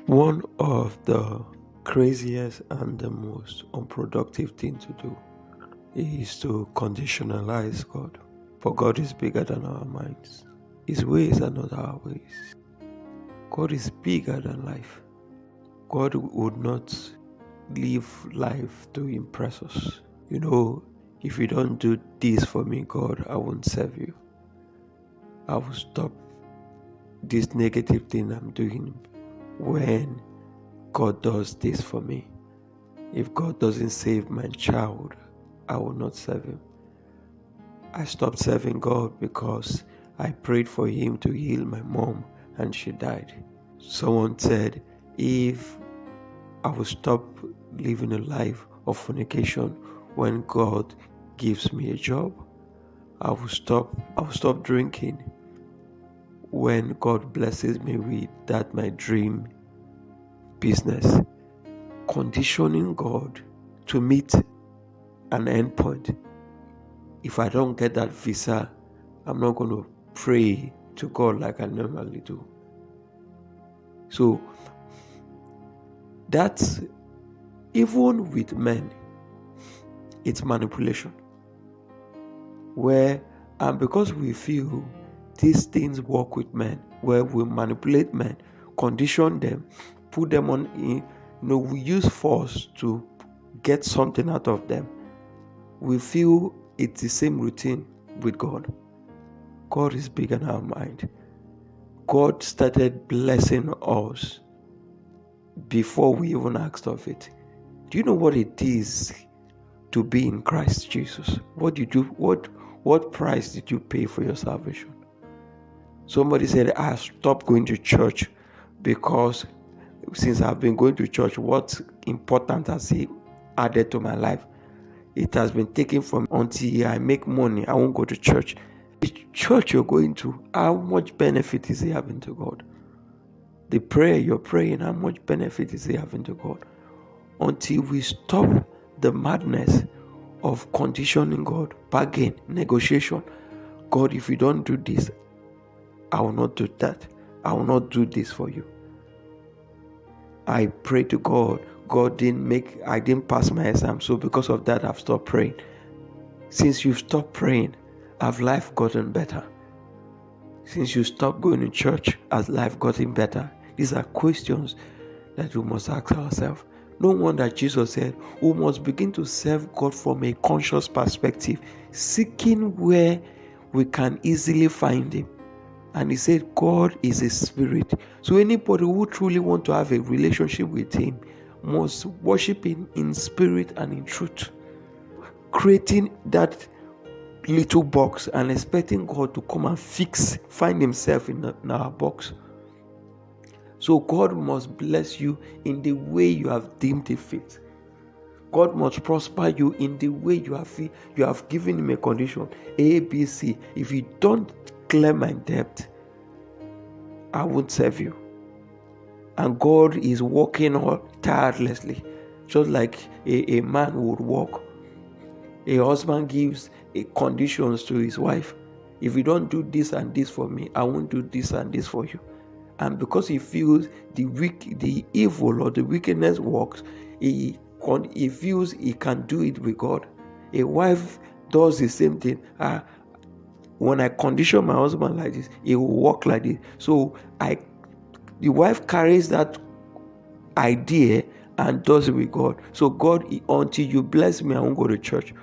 One of the craziest and the most unproductive thing to do is to conditionalize God. For God is bigger than our minds. His ways are not our ways. God is bigger than life. God would not live life to impress us. If you don't do this for me, God, I won't serve you. I will stop this negative thing I'm doing when God does this for me. If God doesn't save my child, I will not serve him. I stopped serving God because I prayed for him to heal my mom and she died. Someone said, if I will stop living a life of fornication when God gives me a job, I will stop drinking when God blesses me with that my dream business. Conditioning God to meet an endpoint. If I don't get that visa, I'm not going to pray to God like I normally do. So that's, even with men, it's manipulation. And because we feel these things work with men, where we manipulate men, condition them, put them on, we use force to get something out of them. We feel it's the same routine with God. God is bigger than our mind. God started blessing us before we even asked of it. Do you know what it is to be in Christ Jesus? What price did you pay for your salvation? Somebody said, I stopped going to church because since I've been going to church, what important has he added to my life? It has been taken from until I make money, I won't go to church. The church you're going to, how much benefit is he having to God? The prayer you're praying, how much benefit is he having to God? Until we stop the madness of conditioning God, bargain, negotiation. God, if you don't do this, I will not do that. I will not do this for you. I pray to God. I didn't pass my exam, so because of that, I've stopped praying. Since you've stopped praying, have life gotten better? Since you stopped going to church, has life gotten better? These are questions that we must ask ourselves. No wonder Jesus said, we must begin to serve God from a conscious perspective, seeking where we can easily find him. And he said, God is a spirit. So anybody who truly wants to have a relationship with him must worship him in spirit and in truth. Creating that little box and expecting God to come and find himself in our box. So God must bless you in the way you have deemed it fit. God must prosper you in the way you have given him a condition, A, B, C. If you don't clear my debt, I won't serve you. And God is working tirelessly, just like a man would work. A husband gives conditions to his wife. If you don't do this and this for me, I won't do this and this for you. And because he feels the evil or the wickedness works, he feels he can do it with God. A wife does the same thing. When I condition my husband like this, he will walk like this. So the wife carries that idea and does it with God. So God, until you bless me, I won't go to church.